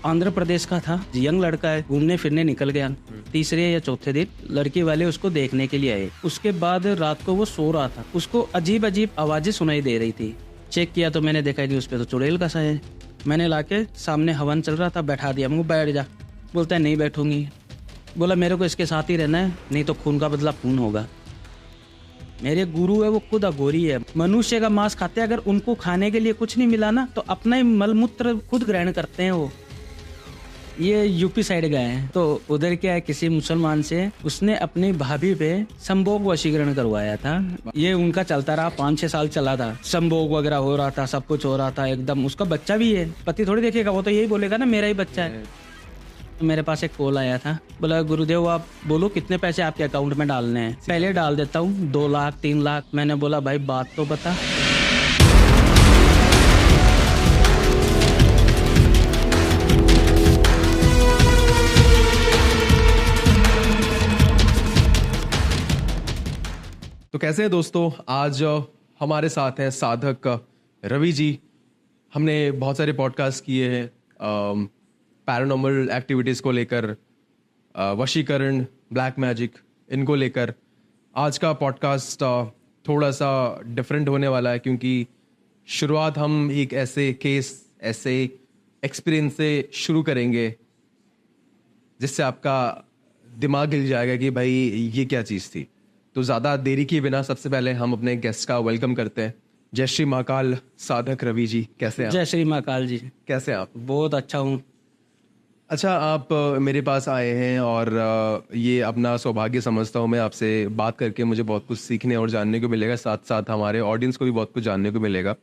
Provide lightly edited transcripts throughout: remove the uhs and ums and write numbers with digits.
आंध्र प्रदेश का था, यंग लड़का है, घूमने फिरने निकल गया। तीसरे या चौथे दिन लड़के वाले उसको देखने के लिए आए। उसके बाद रात को वो सो रहा था, उसको अजीब अजीब आवाजें सुनाई दे रही थी। चेक किया तो मैंने देखा कि उस पे तो चुड़ैल का सा है। मैंने लाके सामने हवन चल रहा था, बैठा दिया। मुझे बैठ जा, बोलता है नहीं बैठूंगी। बोला मेरे को इसके साथ ही रहना है, नहीं तो खून का बदला खून होगा। मेरे गुरु है वो खुद अघोरी है, मनुष्य का मांस खाते हैं। अगर उनको खाने के लिए कुछ नहीं मिला ना तो अपना ही मलमूत्र खुद ग्रहण करते हैं। वो ये यूपी साइड गए हैं तो उधर क्या है, किसी मुसलमान से उसने अपनी भाभी पे संभोग वशीकरण करवाया था। ये उनका चलता रहा, 5-6 साल चला था। संभोग वगैरह हो रहा था, सब कुछ हो रहा था एकदम। उसका बच्चा भी है, पति थोड़ी देखेगा, वो तो यही बोलेगा ना मेरा ही बच्चा है। तो मेरे पास एक कॉल आया था, बोला गुरुदेव आप बोलो कितने पैसे आपके अकाउंट में डालने हैं। पहले डाल देता हूँ 2 लाख 3 लाख। मैंने बोला भाई बात तो बता। तो कैसे हैं दोस्तों, आज हमारे साथ हैं साधक रवि जी। हमने बहुत सारे पॉडकास्ट किए हैं पैरानॉर्मल एक्टिविटीज़ को लेकर, वशीकरण, ब्लैक मैजिक, इनको लेकर। आज का पॉडकास्ट थोड़ा सा डिफरेंट होने वाला है क्योंकि शुरुआत हम एक ऐसे केस, ऐसे एक्सपीरियंस से शुरू करेंगे जिससे आपका दिमाग हिल जाएगा कि भाई ये क्या चीज़ थी। तो ज़्यादा देरी किए बिना सबसे पहले हम अपने गेस्ट का वेलकम करते हैं। जय श्री महाकाल साधक रवि जी, कैसे हैं आप? जय श्री महाकाल जी। कैसे हैं आप? बहुत अच्छा हूँ। अच्छा, आप मेरे पास आए हैं और ये अपना सौभाग्य समझता हूँ मैं। आपसे बात करके मुझे बहुत कुछ सीखने और जानने को मिलेगा, साथ साथ हमारे ऑडियंस को भी बहुत कुछ जानने को मिलेगा।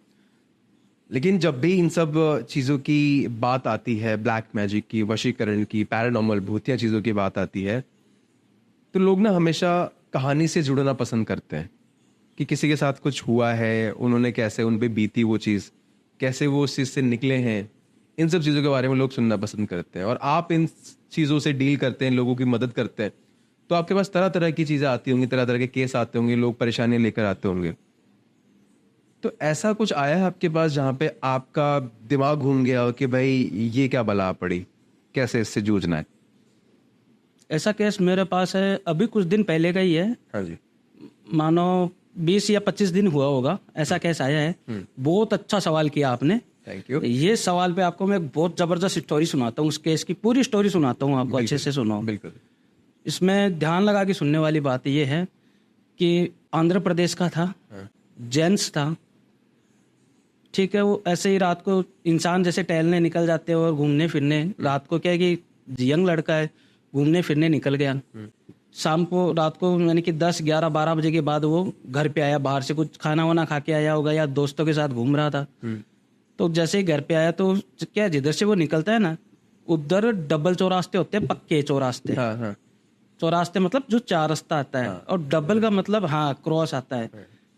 लेकिन जब भी इन सब चीज़ों की बात आती है, ब्लैक मैजिक की, वशीकरण की, पैरानॉर्मल भूतिया चीज़ों की बात आती है, तो लोग ना हमेशा कहानी से जुड़ना पसंद करते हैं कि किसी के साथ कुछ हुआ है, उन्होंने कैसे उन पे बीती वो चीज़, कैसे वो उस चीज़ से निकले हैं। इन सब चीज़ों के बारे में लोग सुनना पसंद करते हैं और आप इन चीज़ों से डील करते हैं, लोगों की मदद करते हैं। तो आपके पास तरह तरह की चीज़ें आती होंगी, तरह तरह के केस आते होंगे, लोग परेशानियां लेकर आते होंगे। तो ऐसा कुछ आया है आपके पास जहाँ पे आपका दिमाग घूम गया हो कि भाई ये क्या बला पड़ी, कैसे इससे जूझना है? ऐसा केस मेरे पास है, अभी कुछ दिन पहले का ही है। हाँ जी। मानो 20 या 25 दिन हुआ होगा, ऐसा केस आया है। बहुत अच्छा सवाल किया आपने, थैंक यू। ये सवाल पे आपको मैं बहुत जबरदस्त स्टोरी सुनाता हूँ। उस केस की पूरी स्टोरी सुनाता हूँ आपको, अच्छे से सुनो। बिल्कुल। इसमें ध्यान लगा के सुनने वाली बात ये है कि आंध्र प्रदेश का था, जेंट्स था, ठीक है। वो ऐसे ही रात को इंसान जैसे टहलने निकल जाते हैं और घूमने फिरने। रात को क्या है कि यंग लड़का है, घूमने फिरने निकल गया। शाम को, रात को यानी कि 10, 11, 12 बजे के बाद वो घर पे आया। बाहर से कुछ खाना वाना खा के आया होगा या दोस्तों के साथ घूम रहा था। तो जैसे ही घर पे आया तो क्या, जिधर से वो निकलता है ना, उधर डबल चौरास्ते होते हैं, पक्के चौरास्ते। हाँ। चौरास्ते मतलब जो 4 रास्ता आता है। और डबल का मतलब क्रॉस आता है।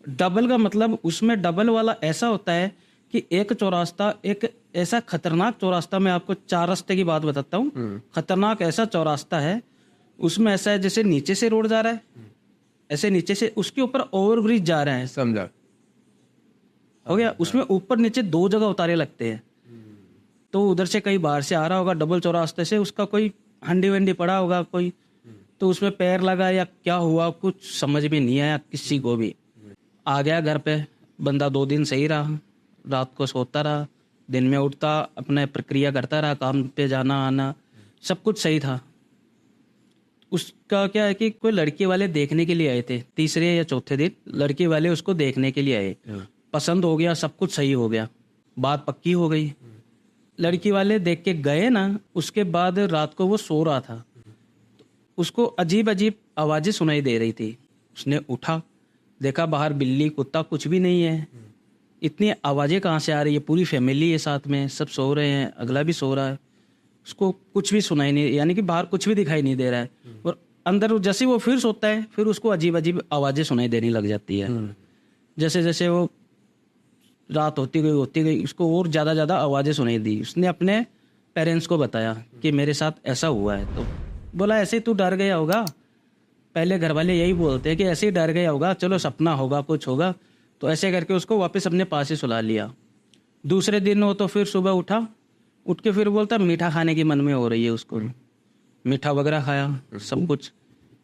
डबल का मतलब उसमें डबल वाला ऐसा होता है कि एक चौरास्ता, एक ऐसा खतरनाक चौरास्ता, मैं आपको 4 रास्ते की बात बताता हूँ। खतरनाक ऐसा चौरास्ता है, उसमें ऐसा है जैसे नीचे से रोड जा रहा है, ऐसे नीचे से उसके ऊपर ओवरब्रिज जा रहा है। समझा? हो गया। उसमें ऊपर नीचे 2 जगह उतारे लगते हैं। तो उधर से कहीं बाहर से आ रहा होगा डबल चौरास्ते से, उसका कोई हंडी वंडी पड़ा होगा कोई, तो उसमें पैर लगा या क्या हुआ कुछ समझ भी नहीं आया किसी को भी। आ गया घर पे, बंदा 2 दिन सही रहा, रात को सोता रहा, दिन में उठता, अपने प्रक्रिया करता रहा, काम पे जाना आना सब कुछ सही था। उसका क्या है कि कोई लड़की वाले देखने के लिए आए थे। तीसरे या चौथे दिन लड़की वाले उसको देखने के लिए आए, पसंद हो गया, सब कुछ सही हो गया, बात पक्की हो गई। लड़की वाले देख के गए ना, उसके बाद रात को वो सो रहा था, उसको अजीब अजीब आवाजें सुनाई दे रही थी। उसने उठा, देखा बाहर बिल्ली कुत्ता कुछ भी नहीं है। इतनी आवाजें कहाँ से आ रही है, पूरी फैमिली है साथ में, सब सो रहे हैं, अगला भी सो रहा है, उसको कुछ भी सुनाई नहीं, यानी कि बाहर कुछ भी दिखाई नहीं दे रहा है। और अंदर जैसे वो फिर सोता है, फिर उसको अजीब अजीब आवाजें सुनाई देने लग जाती है। जैसे जैसे वो रात होती गई उसको और ज़्यादा आवाज़ें सुनाई दी। उसने अपने पेरेंट्स को बताया कि मेरे साथ ऐसा हुआ है। तो बोला ऐसे तू डर गया होगा, पहले घर वाले यही बोलते हैं कि ऐसे ही डर गया होगा, चलो सपना होगा, कुछ होगा। तो ऐसे करके उसको वापस अपने पास ही सुला लिया। दूसरे दिन वो तो फिर सुबह उठा, उठ के फिर बोलता मीठा खाने की मन में हो रही है उसको, मीठा वगैरह खाया सब कुछ।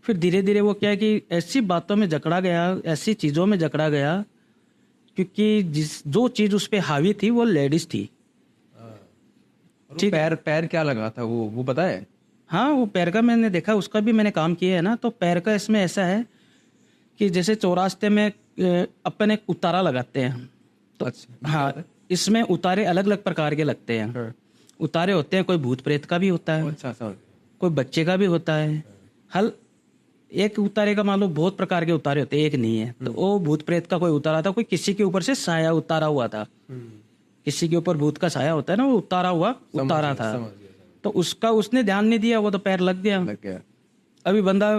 फिर धीरे धीरे वो क्या है कि ऐसी बातों में जकड़ा गया, ऐसी चीज़ों में जकड़ा गया, क्योंकि जो चीज़ उस पर हावी थी वो लेडीज थी। ठीक, पैर पैर क्या लगा था वो पता है? हाँ, वो पैर का मैंने देखा, उसका भी मैंने काम किया है ना। तो पैर का इसमें ऐसा है कि जैसे चौरास्ते में अपन एक उतारा लगाते हैं, तो अच्छा, हाँ, इसमें उतारे अलग अलग प्रकार के लगते हैं। हाँ। उतारे होते हैं, कोई भूत प्रेत का भी होता है, अच्छा समझ। कोई बच्चे का भी होता है। हल एक उतारे का मान लो बहुत प्रकार के उतारे होते हैं, एक नहीं है। तो वो भूत प्रेत का कोई उतारा था, कोई किसी के ऊपर से साया उतारा हुआ था, किसी के ऊपर भूत का साया होता है ना, वो उतारा हुआ उतारा था। समझ गया। तो उसका उसने ध्यान नहीं दिया, वो तो पैर लग गया। लग गया। अभी बंदा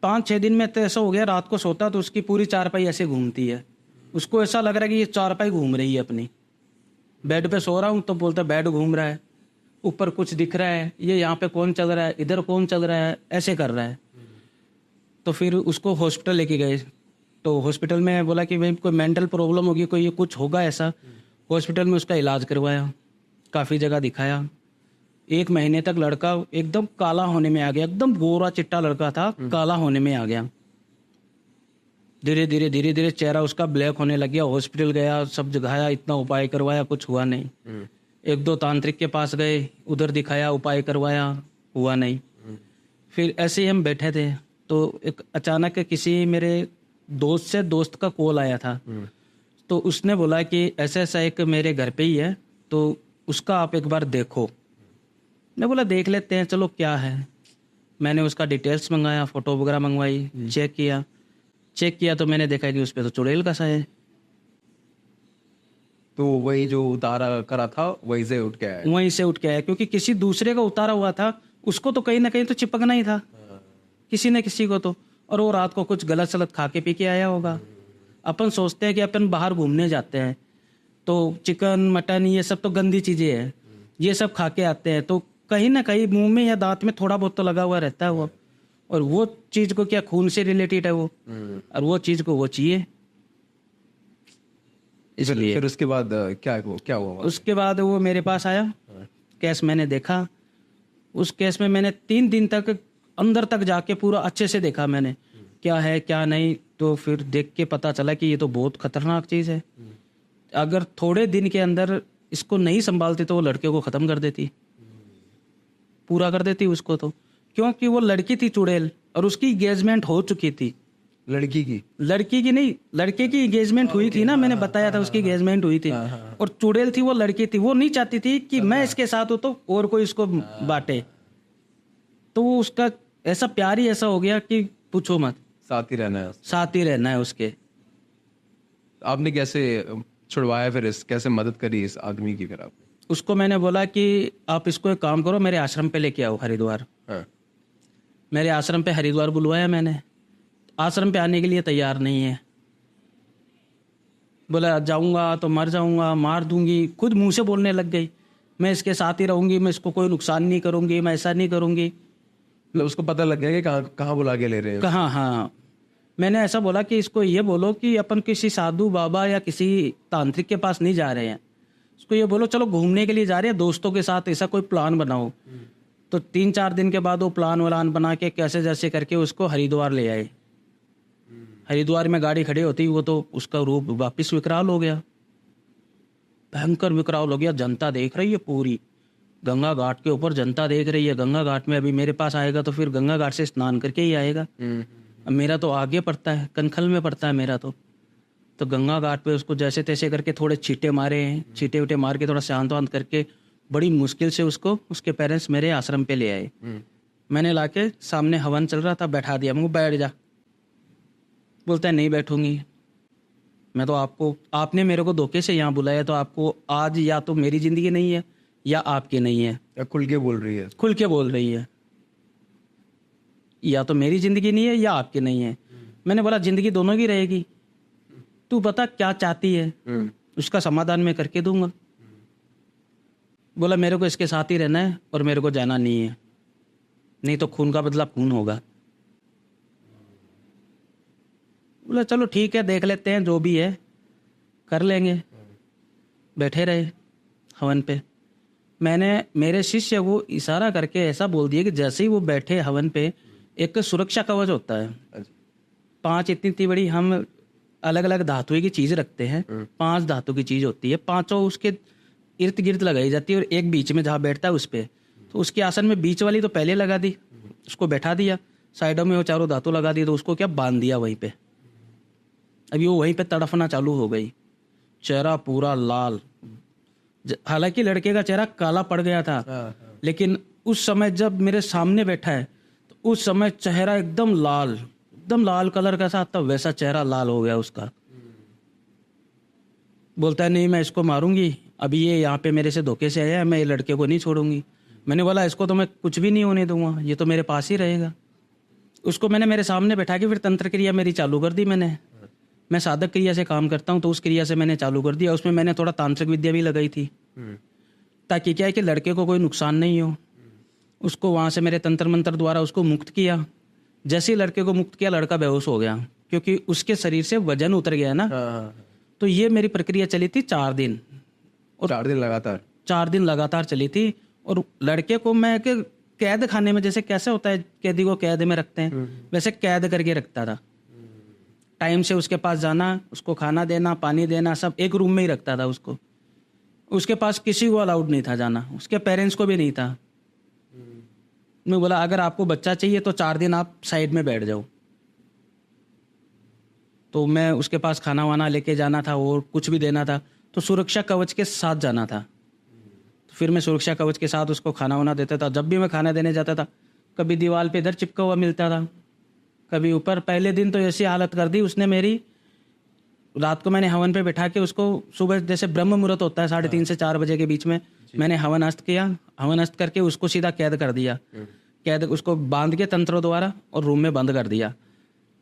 5-6 दिन में तो ऐसा हो गया, रात को सोता तो उसकी पूरी चारपाई ऐसे घूमती है, उसको ऐसा लग रहा है कि ये चारपाई घूम रही है अपनी। बेड पे सो रहा हूँ तो बोलता बेड घूम रहा है, ऊपर कुछ दिख रहा है, ये यहाँ पे कौन चल रहा है, इधर कौन चल रहा है, ऐसे कर रहा है। तो फिर उसको हॉस्पिटल लेके गए, तो हॉस्पिटल में बोला कि भाई कोई मेंटल प्रॉब्लम होगी, कोई ये कुछ होगा ऐसा। हॉस्पिटल में उसका इलाज करवाया, काफ़ी जगह दिखाया। 1 महीने तक लड़का एकदम काला होने में आ गया, एकदम गोरा चिट्टा लड़का था, काला होने में आ गया। धीरे धीरे चेहरा उसका ब्लैक होने लग गया। हॉस्पिटल गया, सब जगाया, इतना उपाय करवाया, कुछ हुआ नहीं। 1-2 तांत्रिक के पास गए, उधर दिखाया, उपाय करवाया, हुआ नहीं। फिर ऐसे ही हम बैठे थे तो एक अचानक किसी मेरे दोस्त से दोस्त का कॉल आया था। तो उसने बोला कि ऐसा ऐसा एक मेरे घर पे ही है, तो उसका आप एक बार देखो। मैं बोला देख लेते हैं, चलो क्या है। मैंने उसका डिटेल्स मंगाया, फोटो वगैरह मंगवाई, चेक किया तो मैंने देखा कि उस पर तो चुड़ैल का सा है। तो वही जो उतारा करा था वहीं से उठ के आया। वहीं से उठ के आया, क्योंकि किसी दूसरे का उतारा हुआ था, उसको तो कहीं ना कहीं तो चिपकना ही था, किसी न किसी को तो। और वो रात को कुछ गलत सलत खा के पी के आया होगा। अपन सोचते हैं कि अपन बाहर घूमने जाते हैं तो चिकन मटन ये सब तो गंदी चीजें हैं, ये सब खा के आते हैं, तो कहीं ना कहीं मुंह में या दांत में थोड़ा बहुत तो लगा हुआ रहता है वो। और वो चीज को क्या खून से रिलेटेड है वो, और वो चीज को वो चाहिए, इसलिए। फिर उसके बाद क्या हुआ? उसके बाद वो मेरे पास आया, केस मैंने देखा। उस केस में मैंने 3 दिन तक अंदर तक जाके पूरा अच्छे से देखा मैंने, क्या है क्या नहीं। तो फिर देख के पता चला कि ये तो बहुत खतरनाक चीज़ है। अगर थोड़े दिन के अंदर इसको नहीं संभालती तो वो लड़के को ख़त्म कर देती, पूरा कर देती उसको। तो क्योंकि वो लड़की थी चुड़ैल, और उसकी एंगेजमेंट हो चुकी थी। लड़की की नहीं, लड़के की एंगेजमेंट हुई थी ना, मैंने बताया था उसकी एंगेजमेंट हुई थी। और चुड़ैल थी वो लड़की थी, वो नहीं चाहती थी कि मैं इसके साथ हूं तो और कोई इसको बांटे। तो वो उसका ऐसा प्यार ही ऐसा हो गया कि पूछो मत, साथ ही रहना है। साथ ही रहना है उसके। आपने कैसे छुड़वाया फिर कैसे मदद करी इस आदमी की फिर आप? उसको मैंने बोला कि आप इसको एक काम करो, मेरे आश्रम पे लेके आओ हरिद्वार। मेरे आश्रम पे हरिद्वार बुलवाया मैंने, आश्रम पे आने के लिए तैयार नहीं है। बोला जाऊंगा तो मर जाऊंगा, मार दूंगी। खुद मुंह से बोलने लग गई, मैं इसके साथ ही रहूंगी, मैं इसको कोई नुकसान नहीं करूंगी, मैं ऐसा नहीं करूंगी। मतलब उसको पता लग गया कि कहाँ बुला के ले रहे हैं? कहाँ, हाँ। मैंने ऐसा बोला कि इसको ये बोलो कि अपन किसी साधु बाबा या किसी तांत्रिक के पास नहीं जा रहे हैं, इसको ये बोलो चलो घूमने के लिए जा रहे हैं दोस्तों के साथ, ऐसा कोई प्लान बनाओ। तो 3-4 दिन के बाद वो प्लान बना के कैसे जैसे करके उसको हरिद्वार ले आए। हरिद्वार में गाड़ी खड़ी होती वो तो उसका रूप वापिस विकराल हो गया, भयंकर विकराल हो गया। जनता देख रही है पूरी, गंगा घाट के ऊपर जनता देख रही है। गंगा घाट में अभी मेरे पास आएगा तो फिर गंगा घाट से स्नान करके ही आएगा। अब मेरा तो आगे पड़ता है, कनखल में पड़ता है मेरा तो गंगा घाट पे उसको जैसे तैसे करके थोड़े छींटे मारे हैं, छींटे उटे मार के थोड़ा शांत वांत करके बड़ी मुश्किल से उसको उसके पेरेंट्स मेरे आश्रम पे ले आए। मैंने लाके सामने हवन चल रहा था, बैठा दिया। मैं बैठ जा, बोलता है नहीं बैठूंगी। मैं तो आपने मेरे को धोखे से यहाँ बुलाया, तो आपको आज या तो मेरी जिंदगी नहीं है या आपकी नहीं है। या खुल के बोल रही है? खुल के बोल रही है, या तो मेरी जिंदगी नहीं है या आपकी नहीं है। मैंने बोला जिंदगी दोनों की रहेगी, तू बता क्या चाहती है, उसका समाधान मैं करके दूंगा। बोला मेरे को इसके साथ ही रहना है और मेरे को जाना नहीं है, नहीं तो खून का बदला खून होगा। बोला चलो ठीक है, देख लेते हैं, जो भी है कर लेंगे। बैठे रहे हवन पे। मैंने मेरे शिष्य को इशारा करके ऐसा बोल दिया कि जैसे ही वो बैठे हवन पे, एक सुरक्षा कवच होता है, 5 इतनी इतनी बड़ी हम अलग अलग धातु की चीज रखते हैं, 5 धातु की चीज होती है, 5 उसके इर्द गिर्द लगाई जाती है और एक बीच में जहाँ बैठता है उस पे। तो उसके आसन में बीच वाली तो पहले लगा दी, उसको बैठा दिया, साइडों में वो चारों धातु लगा दी, तो उसको क्या बांध दिया वहीं पे। अभी वो वहीं पे तड़फना चालू हो गई, चेहरा पूरा लाल। हालांकि लड़के का चेहरा काला पड़ गया था, लेकिन उस समय जब मेरे सामने बैठा है तो उस समय चेहरा एकदम लाल कलर का था, तब वैसा चेहरा लाल हो गया उसका। बोलता है नहीं मैं इसको मारूंगी, अभी ये यहाँ पे मेरे से धोखे से आया है, मैं ये लड़के को नहीं छोड़ूंगी। मैंने बोला इसको तो मैं कुछ भी नहीं होने दूंगा, ये तो मेरे पास ही रहेगा। उसको मैंने मेरे सामने बैठा के फिर तंत्र क्रिया मेरी चालू कर दी। मैं साधक क्रिया से काम करता हूँ, तो उस क्रिया से मैंने चालू कर दिया। उसमें मैंने थोड़ा तांत्रिक विद्या भी लगाई थी, ताकि क्या है कि लड़के को कोई नुकसान नहीं हो। उसको वहाँ से मेरे तंत्र मंत्र द्वारा उसको मुक्त किया। जैसे ही लड़के को मुक्त किया, लड़का बेहोश हो गया, क्योंकि उसके शरीर से वजन उतर गया ना। तो ये मेरी प्रक्रिया चली थी 4 दिन, और 4 दिन लगातार चली थी। और लड़के को मैं कैद खाने में, जैसे कैसे होता है कैदी को कैद में रखते हैं, वैसे कैद करके रखता था। टाइम से उसके पास जाना, उसको खाना देना, पानी देना, सब एक रूम में ही रखता था उसको। उसके पास किसी को अलाउड नहीं था जाना, उसके पेरेंट्स को भी नहीं था। मैं बोला अगर आपको बच्चा चाहिए तो 4 दिन आप साइड में बैठ जाओ। तो मैं उसके पास खाना वाना लेके जाना था और कुछ भी देना था तो सुरक्षा कवच के साथ जाना था। तो फिर मैं सुरक्षा कवच के साथ उसको खाना वाना देता था। जब भी मैं खाना देने जाता था, कभी दीवार पे इधर चिपका हुआ मिलता था, कभी ऊपर। पहले दिन तो ऐसी हालत कर दी उसने मेरी, रात को मैंने हवन पे बैठा के उसको, सुबह जैसे ब्रह्म मुहूर्त होता है 3:30 से 4 बजे के बीच में, मैंने हवन अस्त किया। हवन अस्त करके उसको सीधा कैद कर दिया, कैद उसको बांध के तंत्रों द्वारा और रूम में बंद कर दिया।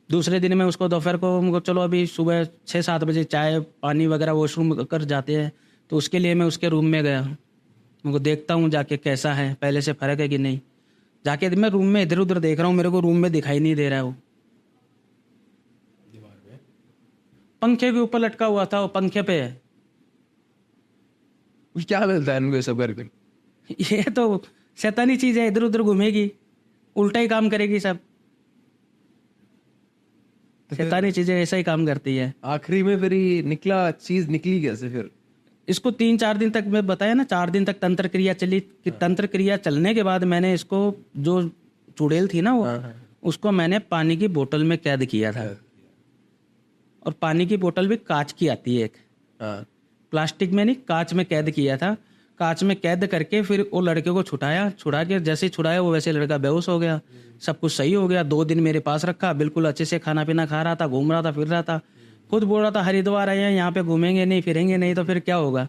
दूसरे दिन में उसको दोपहर को चलो अभी सुबह 6-7 बजे चाय पानी वगैरह वॉशरूम कर जाते हैं, तो उसके लिए मैं उसके रूम में गया। मुझको देखता हूँ जाके कैसा है, पहले से फ़र्क है कि नहीं। जाके मैं रूम में इधर उधर देख रहा हूँ, मेरे को रूम में दिखाई नहीं दे रहा है। वो पंखे के ऊपर लटका हुआ था, वो पंखे पे है। क्या मिलता है इनको ये सब करके? ये तो शैतानी चीज है, इधर उधर घूमेगी, उल्टा ही काम करेगी सब। शैतानी चीजें ऐसा ही काम करती है। आखिरी में फिर चीज निकली कैसे फिर? इसको 3-4 दिन तक मैं बताया ना, 4 दिन तक तंत्र क्रिया चली। कि तंत्र क्रिया चलने के बाद मैंने इसको, जो चुड़ैल थी ना वो, उसको मैंने पानी की बोतल में कैद किया था। और पानी की बोतल भी कांच की आती है एक, प्लास्टिक में नहीं, कांच में कैद किया था। कांच में कैद करके फिर वो लड़के को छुड़ा के जैसे ही छुड़ाया वो वैसे लड़का बेहोश हो गया। सब कुछ सही हो गया। 2 दिन मेरे पास रखा, बिल्कुल अच्छे से खाना पीना खा रहा था, घूम रहा था, फिर रहा था। खुद बोल रहा था हरिद्वार आए हैं, यहाँ पे घूमेंगे नहीं फिरेंगे नहीं तो फिर क्या होगा।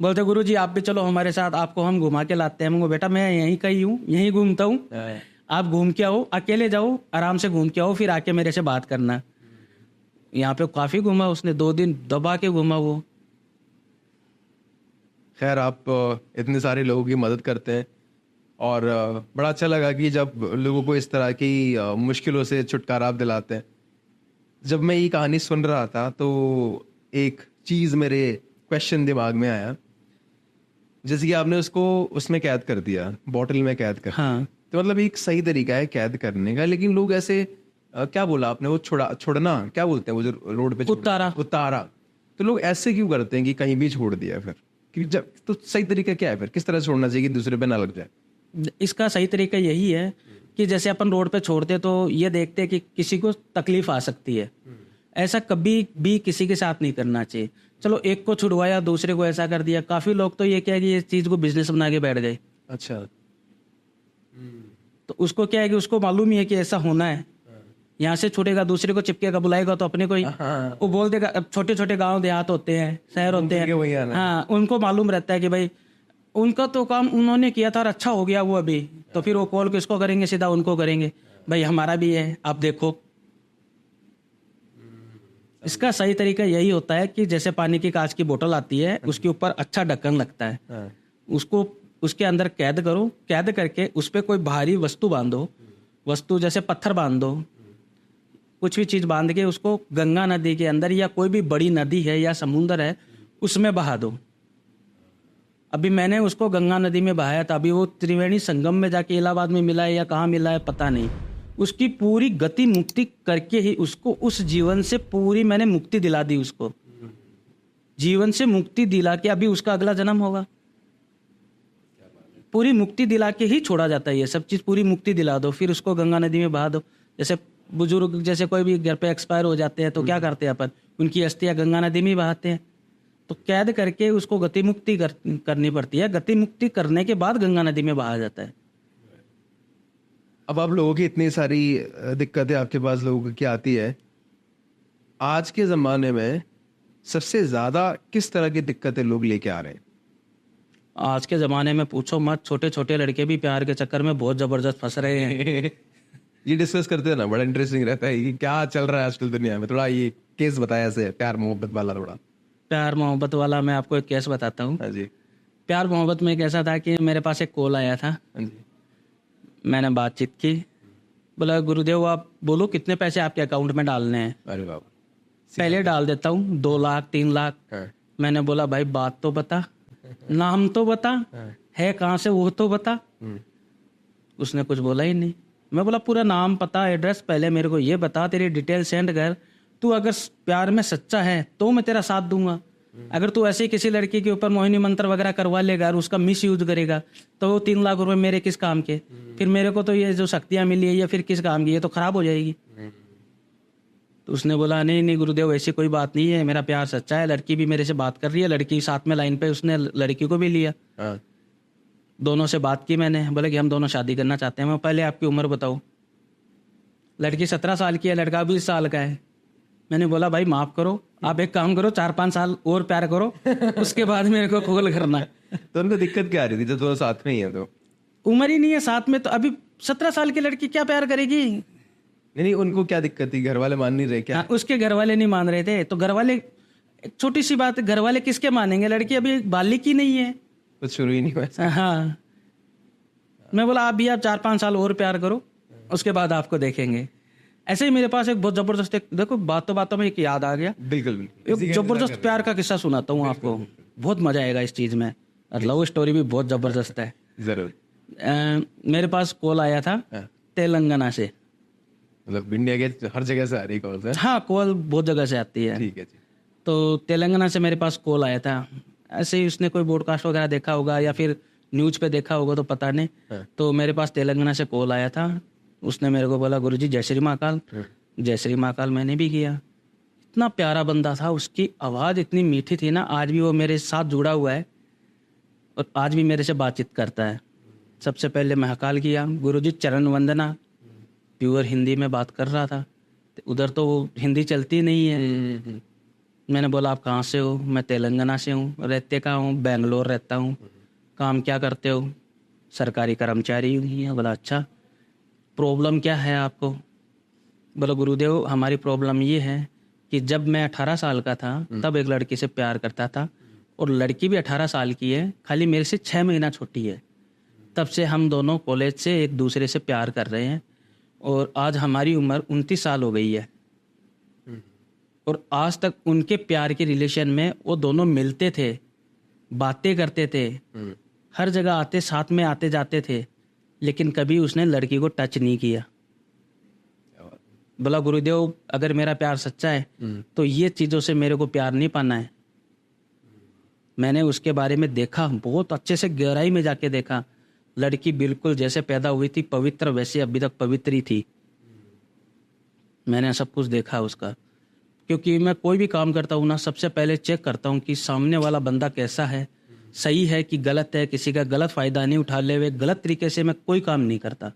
बोलते गुरुजी आप भी चलो हमारे साथ, आपको हम घुमा के लाते हैं। मैं बेटा मैं यहीं का ही हूँ, यहीं घूमता हूँ, आप घूम के आओ, अकेले जाओ, आराम से घूम के आओ, फिर आके मेरे से बात करना। यहाँ पे काफी घूमा उसने, 2 दिन दबा के घूमा वो। खैर आप इतने सारे लोगों की मदद करते हैं और बड़ा अच्छा लगा कि जब लोगों को इस तरह की मुश्किलों से छुटकारा आप दिलाते हैं। जब मैं ये कहानी सुन रहा था तो एक चीज़ मेरे क्वेश्चन दिमाग में आया, जैसे कि आपने उसको उसमें कैद कर दिया, बॉटल में कैद कर। हाँ। तो मतलब एक सही तरीका है कैद करने का, लेकिन लोग ऐसे क्या बोला आपने, वो छोड़ना क्या बोलते हैं, वो जो रोड पे उतारा। तो लोग ऐसे क्यों करते हैं कि कहीं भी छोड़ दिया फिर? क्योंकि जब तो सही तरीका क्या है फिर, किस तरह छोड़ना चाहिए कि दूसरे पे ना लग जाए? इसका सही तरीका यही है कि जैसे अपन रोड पे छोड़ते तो ये देखते हैं कि किसी को तकलीफ आ सकती है, ऐसा कभी भी किसी के साथ नहीं करना चाहिए। चलो एक को छुड़वाया, दूसरे को ऐसा कर दिया। काफी लोग तो ये क्या है कि ये चीज को बिजनेस बना के बैठ गए। अच्छा। तो उसको क्या है कि उसको मालूम ही है कि ऐसा होना है, यहाँ से छूटेगा, दूसरे को चिपकेगा, बुलाएगा तो अपने को ही वो बोल देगा। अब छोटे छोटे गांव देहात होते हैं, शहर होते हैं, हाँ, उनको मालूम रहता है कि भाई उनका तो काम उन्होंने किया था और अच्छा हो गया वो अभी, तो फिर वो कॉल किसको करेंगे, सीधा उनको करेंगे, भाई हमारा भी है आप देखो। इसका सही तरीका यही होता है कि जैसे पानी की कांच की बोतल आती है, उसके ऊपर अच्छा ढक्कन लगता है, उसको उसके अंदर कैद करो। कैद करके उस पर कोई भारी वस्तु बांधो, वस्तु जैसे पत्थर बांध दो, कुछ भी चीज बांध के उसको गंगा नदी के अंदर या कोई भी बड़ी नदी है या समुंदर है उसमें बहा दो। अभी मैंने उसको गंगा नदी में बहाया था, अभी वो त्रिवेणी संगम में जाके इलाहाबाद में मिला है या कहाँ मिला है पता नहीं। उसकी पूरी गति मुक्ति करके ही उसको उस जीवन से पूरी मैंने मुक्ति दिला दी, उसको जीवन से मुक्ति दिला के अभी उसका अगला जन्म होगा। पूरी मुक्ति दिला के ही छोड़ा जाता है ये सब चीज़, पूरी मुक्ति दिला दो फिर उसको गंगा नदी में बहा दो। जैसे बुजुर्ग जैसे कोई भी घर पे एक्सपायर हो जाते हैं तो क्या करते हैं अपन, उनकी अस्थियां गंगा नदी में ही बहाते हैं। तो कैद करके उसको गति मुक्ति करनी पड़ती है, गति मुक्ति करने के बाद गंगा नदी में बहाया जाता है। अब आप लोगों की इतनी सारी दिक्कतें आपके पास लोगों की आती है, आज के ज़माने में सबसे ज़्यादा किस तरह की दिक्कतें लोग लेके आ रहे हैं? आज के ज़माने में पूछो मत, छोटे छोटे लड़के भी प्यार के चक्कर में बहुत ज़बरदस्त फंस रहे हैं। ये डिस्कस करते हैं ना, बड़ा इंटरेस्टिंग रहता है कि क्या चल रहा है आजकल दुनिया में। थोड़ा ये केस बताया ऐसे प्यार मोहब्बत वाला थोड़ा। प्यार मोहब्बत वाला मैं आपको एक केस बताता हूँ। हाँ जी। प्यार मोहब्बत में एक ऐसा था कि मेरे पास एक कॉल आया था, हाँ जी। मैंने बातचीत की, बोला गुरुदेव आप बोलो कितने पैसे आपके अकाउंट में डालने हैं। अरे बाबा। पहले डाल देता हूँ 2 लाख 3 लाख। हाँ। मैंने बोला भाई बात तो बता, नाम तो बता, है कहाँ से वो तो बता। उसने कुछ बोला ही नहीं। मैं बोला पूरा नाम पता एड्रेस पहले मेरे को ये बता, तेरी डिटेल सेंड कर, तू अगर प्यार में सच्चा है तो मैं तेरा साथ दूंगा। अगर तू ऐसे ही किसी लड़की के ऊपर मोहिनी मंत्र वगैरह करवा लेगा और उसका मिस यूज करेगा तो वो 3 लाख रुपए मेरे किस काम के, फिर मेरे को तो ये जो शक्तियां मिली है ये फिर किस काम की, ये तो खराब हो जाएगी। तो उसने बोला नहीं नहीं गुरुदेव ऐसी कोई बात नहीं है, मेरा प्यार सच्चा है, लड़की भी मेरे से बात कर रही है, लड़की साथ में लाइन पे, उसने लड़की को भी लिया। दोनों से बात की मैंने, बोले कि हम दोनों शादी करना चाहते हैं। मैं पहले आपकी उम्र बताओ। लड़की 17 साल की है, लड़का 20 साल का है। मैंने बोला भाई माफ करो, आप एक काम करो 4-5 साल और प्यार करो, उसके बाद मेरे को कॉल करना। तो उनको दिक्कत क्या आ रही थी जब तो साथ में ही है? तो उम्र ही नहीं है साथ में, तो अभी 17 साल की लड़की क्या प्यार करेगी? नहीं, उनको क्या दिक्कत थी? घर वाले मान नहीं रहे क्या? हाँ, उसके घर वाले नहीं मान रहे थे। तो घर वाले, एक छोटी सी बात है, घर वाले किसके मानेंगे? लड़की अभी बालिक ही नहीं है, कुछ शुरू ही नहीं हुआ। हाँ। मैं बोला आप भी आप 4-5 साल और प्यार करो, उसके बाद आपको देखेंगे। ऐसे ही मेरे पास एक बहुत जबरदस्त, देखो बातों बातों में एक याद आ गया। बिल्कुल एक जबरदस्त प्यार का किस्सा सुनाता हूँ आपको, बहुत मजा आएगा इस चीज में। लव स्टोरी भी बहुत जबरदस्त है। जरूर। मेरे पास कॉल आया था तेलंगाना से। मतलब इंडिया के हर जगह से आ रही कॉल है? हाँ, कॉल बहुत जगह से आती है। ठीक है जी। तो तेलंगाना से मेरे पास कॉल आया था। ऐसे ही उसने कोई ब्रॉडकास्ट वगैरह देखा होगा या फिर न्यूज पे देखा होगा तो पता नहीं। तो मेरे पास तेलंगाना से कॉल आया था। उसने मेरे को बोला गुरुजी जय श्री महाकाल। जय श्री महाकाल मैंने भी किया। इतना प्यारा बंदा था, उसकी आवाज़ इतनी मीठी थी ना, आज भी वो मेरे साथ जुड़ा हुआ है और आज भी मेरे से बातचीत करता है। सबसे पहले महाकाल किया, गुरुजी चरण वंदना, प्योर हिंदी में बात कर रहा था। उधर तो हिंदी चलती नहीं है। मैंने बोला आप कहाँ से हो? मैं तेलंगाना से हूँ। रहते कहाँ हूँ? बेंगलोर रहता हूँ। काम क्या करते हो? सरकारी कर्मचारी हूँ। बोला अच्छा, प्रॉब्लम क्या है आपको? बोला गुरुदेव हमारी प्रॉब्लम ये है कि जब मैं 18 साल का था तब एक लड़की से प्यार करता था और लड़की भी 18 साल की है, खाली मेरे से 6 महीना छोटी है। तब से हम दोनों कॉलेज से एक दूसरे से प्यार कर रहे हैं और आज हमारी उम्र 29 साल हो गई है और आज तक उनके प्यार के रिलेशन में वो दोनों मिलते थे, बातें करते थे, हर जगह आते साथ में आते जाते थे, लेकिन कभी उसने लड़की को टच नहीं किया। बोला गुरुदेव अगर मेरा प्यार सच्चा है तो ये चीज़ों से मेरे को प्यार नहीं पाना है। मैंने उसके बारे में देखा, बहुत अच्छे से गहराई में जाके देखा। लड़की बिल्कुल जैसे पैदा हुई थी पवित्र, वैसे अभी तक पवित्र ही थी। मैंने सब कुछ देखा उसका, क्योंकि मैं कोई भी काम करता हूँ ना, सबसे पहले चेक करता हूँ कि सामने वाला बंदा कैसा है, सही है कि गलत है। किसी का गलत फायदा नहीं उठा ले हुए, गलत तरीके से मैं कोई काम नहीं करता।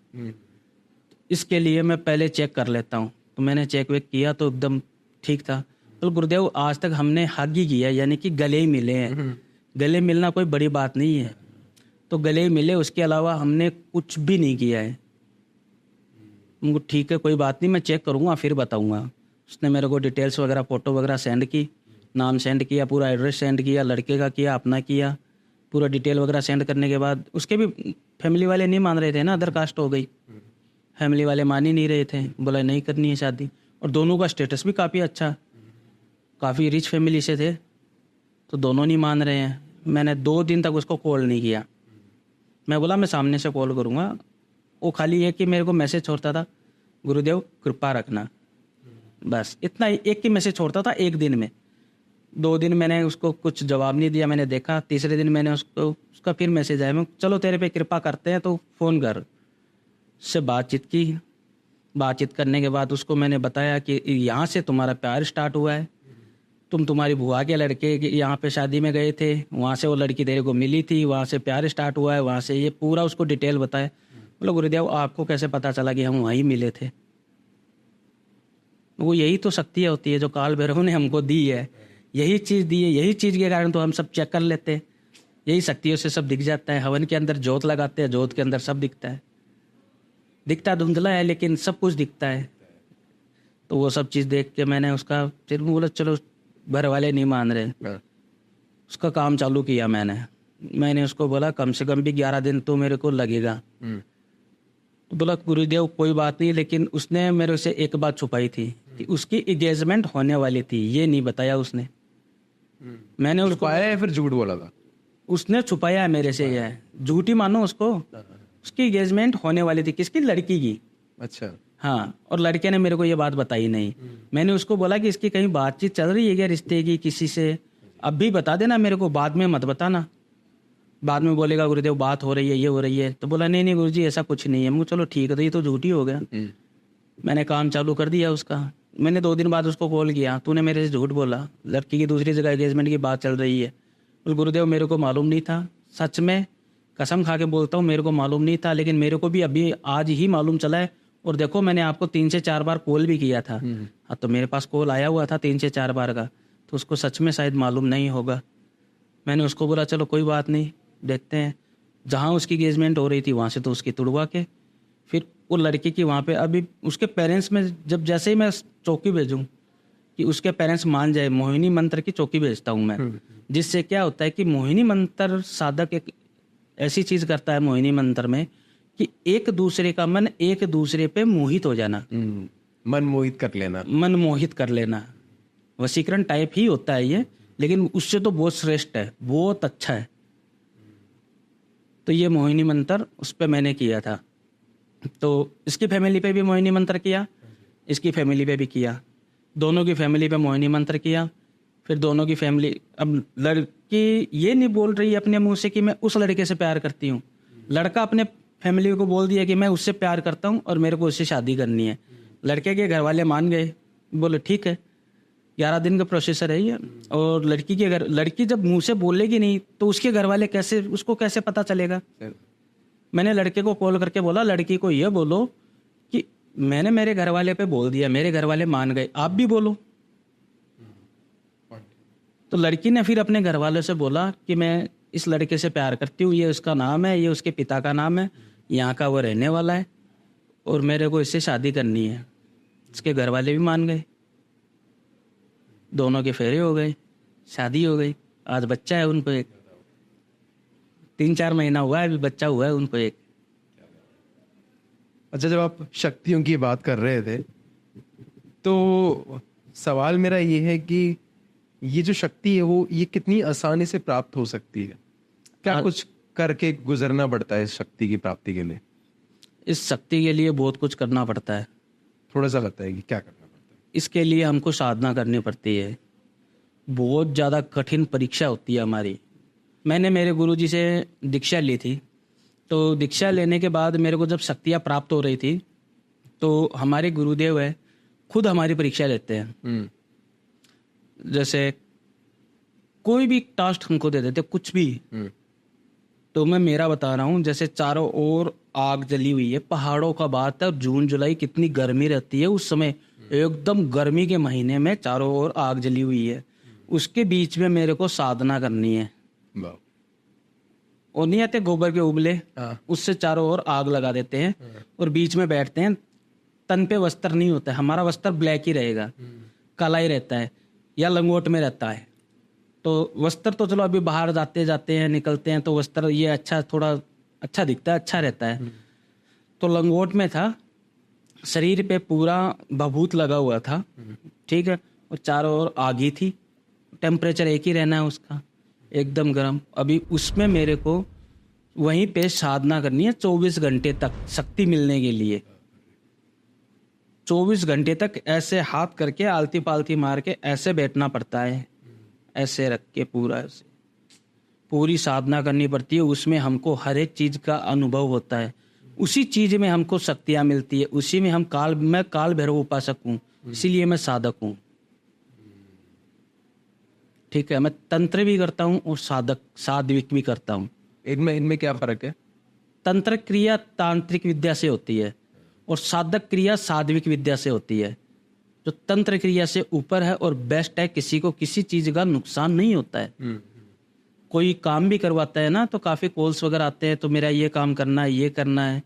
इसके लिए मैं पहले चेक कर लेता हूँ। तो मैंने चेक वेक किया तो एकदम ठीक था। तो गुरुदेव आज तक हमने हग ही किया, यानी कि गले ही मिले हैं। गले मिलना कोई बड़ी बात नहीं है, तो गले ही मिले, उसके अलावा हमने कुछ भी नहीं किया है। उनको ठीक है कोई बात नहीं, मैं चेक करूँगा फिर बताऊँगा। उसने मेरे को डिटेल्स वगैरह फ़ोटो वगैरह सेंड की, नाम सेंड किया, पूरा एड्रेस सेंड किया, लड़के का किया, अपना किया, पूरा डिटेल वगैरह सेंड करने के बाद उसके भी फैमिली वाले नहीं मान रहे थे ना, अदर कास्ट हो गई, फैमिली वाले मान ही नहीं रहे थे, बोला नहीं करनी है शादी। और दोनों का स्टेटस भी काफ़ी अच्छा, काफ़ी रिच फैमिली से थे, तो दोनों नहीं मान रहे हैं। मैंने 2 दिन तक उसको कॉल नहीं किया। मैं बोला मैं सामने से कॉल करूँगा। वो खाली ये कि मेरे को मैसेज छोड़ता था, गुरुदेव कृपा रखना, बस इतना ही एक ही मैसेज छोड़ता था एक दिन में। 2 दिन मैंने उसको कुछ जवाब नहीं दिया, मैंने देखा। तीसरे दिन मैंने उसका फिर मैसेज आया, मैं चलो तेरे पे कृपा करते हैं तो फ़ोन कर। उससे बातचीत की। बातचीत करने के बाद उसको मैंने बताया कि यहाँ से तुम्हारा प्यार स्टार्ट हुआ है, तुम तुम्हारी बुआ के लड़के यहाँ पे शादी में गए थे, वहाँ से वो लड़की तेरे को मिली थी, वहाँ से प्यार स्टार्ट हुआ है, वहाँ से ये पूरा उसको डिटेल बताया। बोलो गुरुदेव आपको कैसे पता चला कि हम वहीं मिले थे? वो यही तो शक्ति होती है जो काल भैरव ने हमको दी है, यही चीज़ दी है, यही चीज़ के कारण तो हम सब चेक कर लेते हैं। यही शक्तियों से सब दिख जाता है। हवन के अंदर जोत लगाते हैं, जोत के अंदर सब दिखता है। दिखता धुंधला है लेकिन सब कुछ दिखता है। तो वो सब चीज़ देख के मैंने उसका फिर बोला चलो घर वाले नहीं मान रहे, उसका काम चालू किया। मैंने उसको बोला कम से कम भी 11 दिन तो मेरे को लगेगा। तो बोला गुरुदेव कोई बात नहीं, लेकिन उसने मेरे से एक बात छुपाई थी कि उसकी एंगेजमेंट होने वाली थी, ये नहीं बताया उसने। मैंने उसको छुपाया या फिर झूठ बोला था? उसने छुपाया है मेरे से, यह झूठी मानो उसको। उसकी एंगेजमेंट होने वाली थी, किसकी? लड़की की। अच्छा। हाँ, और लड़के ने मेरे को ये बात बताई नहीं। मैंने उसको बोला कि इसकी कहीं बातचीत चल रही है क्या रिश्ते की किसी से? अब भी बता देना मेरे को, बाद में मत बताना। बाद में बोलेगा गुरुदेव बात हो रही है, ये हो रही है। तो बोला नहीं नहीं गुरुजी ऐसा कुछ नहीं है। मैं चलो ठीक है, तो ये तो झूठी हो गया। मैंने काम चालू कर दिया उसका। मैंने 2 दिन बाद उसको कॉल किया, तूने मेरे से झूठ बोला, लड़की की दूसरी जगह एंगेजमेंट की बात चल रही है। बोल गुरुदेव मेरे को मालूम नहीं था, सच में कसम खा के बोलता हूँ मेरे को मालूम नहीं था, लेकिन मेरे को भी अभी आज ही मालूम चला है। और देखो मैंने आपको 3 से 4 बार कॉल भी किया था। हाँ, तो मेरे पास कॉल आया हुआ था 3 से 4 बार का, तो उसको सच में शायद मालूम नहीं होगा। मैंने उसको बोला चलो कोई बात नहीं, देखते हैं। जहाँ उसकी एंगेजमेंट हो रही थी वहाँ से तो उसकी तुड़वा के फिर वो लड़की की वहाँ पे अभी उसके पेरेंट्स में, जब जैसे ही मैं चौकी भेजूँ कि उसके पेरेंट्स मान जाए, मोहिनी मंत्र की चौकी भेजता हूँ मैं। जिससे क्या होता है कि मोहिनी मंत्र साधक एक ऐसी चीज़ करता है मोहिनी मंत्र में कि एक दूसरे का मन एक दूसरे पे मोहित हो जाना, मन मोहित कर लेना, मन मोहित कर लेना। वशीकरण टाइप ही होता है ये, लेकिन उससे तो बहुत श्रेष्ठ है, बहुत अच्छा है। तो ये मोहिनी मंत्र उस पर मैंने किया था। तो इसकी फैमिली पे भी मोहिनी मंत्र किया, इसकी फैमिली पे भी किया, दोनों की फैमिली पे मोहिनी मंत्र किया। फिर दोनों की फैमिली, अब लड़की ये नहीं बोल रही अपने मुंह से कि मैं उस लड़के से प्यार करती हूँ, लड़का अपने फैमिली को बोल दिया कि मैं उससे प्यार करता हूँ और मेरे को उससे शादी करनी है। लड़के के घर वाले मान गए, बोले ठीक है, 11 दिन का प्रोसेसर है ये। और लड़की जब मुंह से बोलेगी नहीं तो उसके घर वाले उसको कैसे पता चलेगा? मैंने लड़के को कॉल करके बोला लड़की को ये बोलो कि मैंने मेरे घर वाले पे बोल दिया, मेरे घर वाले मान गए, आप भी बोलो। तो लड़की ने फिर अपने घर वालों से बोला कि मैं इस लड़के से प्यार करती हूँ, ये उसका नाम है, ये उसके पिता का नाम है, यहाँ का वो रहने वाला है और मेरे को इससे शादी करनी है। इसके घर वाले भी मान गए, दोनों के फेरे हो गए, शादी हो गई। आज बच्चा है उनको एक, 3-4 महीना हुआ है, अभी बच्चा हुआ है उनको एक। अच्छा, जब आप शक्तियों की बात कर रहे थे तो सवाल मेरा ये है कि ये जो शक्ति है वो ये कितनी आसानी से प्राप्त हो सकती है? क्या कुछ करके गुजरना पड़ता है इस शक्ति की प्राप्ति के लिए? इस शक्ति के लिए बहुत कुछ करना पड़ता है। थोड़ा सा बताइए कि क्या करना पड़ता है? इसके लिए हमको साधना करनी पड़ती है, बहुत ज़्यादा कठिन परीक्षा होती है हमारी। मैंने मेरे गुरुजी से दीक्षा ली थी, तो दीक्षा लेने के बाद मेरे को जब शक्तियाँ प्राप्त हो रही थी तो हमारे गुरुदेव है खुद हमारी परीक्षा लेते हैं। जैसे कोई भी टास्क हमको दे देते कुछ भी, तो मैं मेरा बता रहा हूँ, जैसे चारों ओर आग जली हुई है, पहाड़ों का बात है, जून जुलाई कितनी गर्मी रहती है उस समय, एकदम गर्मी के महीने में चारों ओर आग जली हुई है, उसके बीच में मेरे को साधना करनी है। और नहीं आते गोबर के उबले, उससे चारों ओर आग लगा देते हैं और बीच में बैठते हैं। तन पे वस्त्र नहीं होता है, हमारा वस्त्र ब्लैक ही रहेगा, काला ही रहता है या लंगोट में रहता है। तो वस्त्र तो चलो अभी बाहर जाते जाते हैं निकलते हैं तो वस्त्र ये अच्छा, थोड़ा अच्छा दिखता है, अच्छा रहता है। तो लंगोट में था, शरीर पे पूरा भभूत लगा हुआ था, ठीक है, और चारों ओर आग ही थी, टेम्परेचर एक ही रहना है उसका। एकदम गर्म। अभी उसमें मेरे को वहीं पे साधना करनी है 24 घंटे तक शक्ति मिलने के लिए। 24 घंटे तक ऐसे हाथ करके आलती पालती मार के ऐसे बैठना पड़ता है, ऐसे रख के पूरा ऐसे पूरी साधना करनी पड़ती है। उसमें हमको हर एक चीज का अनुभव होता है, उसी चीज में हमको शक्तियां मिलती है, उसी में मैं काल भैरव उपासक हूँ, इसीलिए मैं साधक हूँ। ठीक है, मैं तंत्र भी करता हूँ और साध्विक भी करता हूँ। इनमें क्या फर्क है? तंत्र क्रिया तांत्रिक विद्या से होती है और साधक क्रिया साध्विक विद्या से होती है। जो तंत्र क्रिया से ऊपर है और बेस्ट है, किसी को किसी चीज का नुकसान नहीं होता है। कोई काम भी करवाता है ना, तो काफी कॉल्स वगैरह आते हैं, तो मेरा ये काम करना है, ये करना है,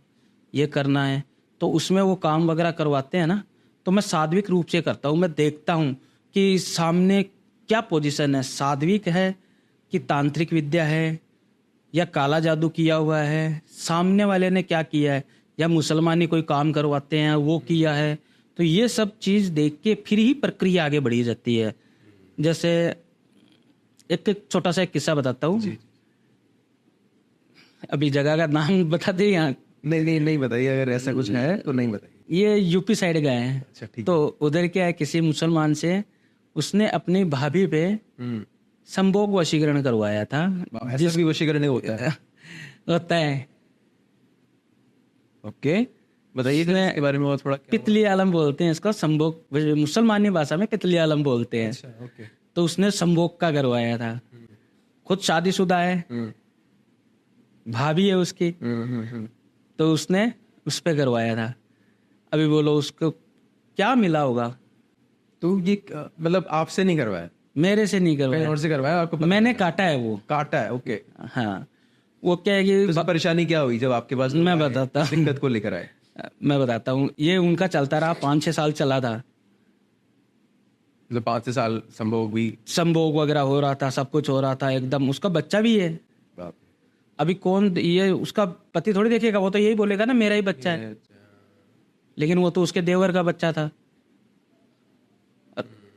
ये करना है, तो उसमें वो काम वगैरह करवाते हैं ना, तो मैं साध्विक रूप से करता हूँ। मैं देखता हूँ कि सामने क्या पोजीशन है, साध्विक है कि तांत्रिक विद्या है या काला जादू किया हुआ है, सामने वाले ने क्या किया है, या मुसलमानी कोई काम करवाते हैं वो किया है। तो ये सब चीज देख के फिर ही प्रक्रिया आगे बढ़ी जाती है। जैसे एक छोटा सा एक किस्सा बताता हूँ। अभी जगह का नाम बता दे यहाँ? नहीं बताइए, अगर ऐसा कुछ है तो नहीं बताइए। ये यूपी साइड गए हैं। अच्छा, ठीक। तो उधर क्या है, किसी मुसलमान से उसने अपनी भाभी पे संभोग वशीकरण करवाया था। ऐसा भी वशीकरण होता है? होता है। ओके, बताइए इसके बारे में और थोड़ा। पितली आलम बोलते हैं इसका, संभोग मुसलमानी भाषा में पितली आलम बोलते हैं। अच्छा, ओके। तो उसने संभोग का करवाया था। खुद शादीशुदा है, भाभी है उसकी, तो उसने उस पे करवाया था। अभी बोलो उसको क्या मिला होगा? तो ये मतलब आपसे नहीं करवाया? मेरे से नहीं करवाया, और से करवाया आपको? मैंने काटा है। वो काटा है, ओके। हाँ, वो क्या है कि तो परेशानी क्या हुई जब आपके पास? मैं बताता हूँ, दिक्कत को लेकर आए। मैं बताता हूँ। ये उनका चलता रहा, 5-6 साल चला था। मतलब 5 साल संभोग भी? संभोग वगैरह हो रहा था, सब कुछ हो रहा था एकदम। उसका बच्चा भी है। अभी कौन ये उसका पति थोड़ी देखेगा, वो तो यही बोलेगा ना मेरा ही बच्चा है, लेकिन वो तो उसके देवर का बच्चा था।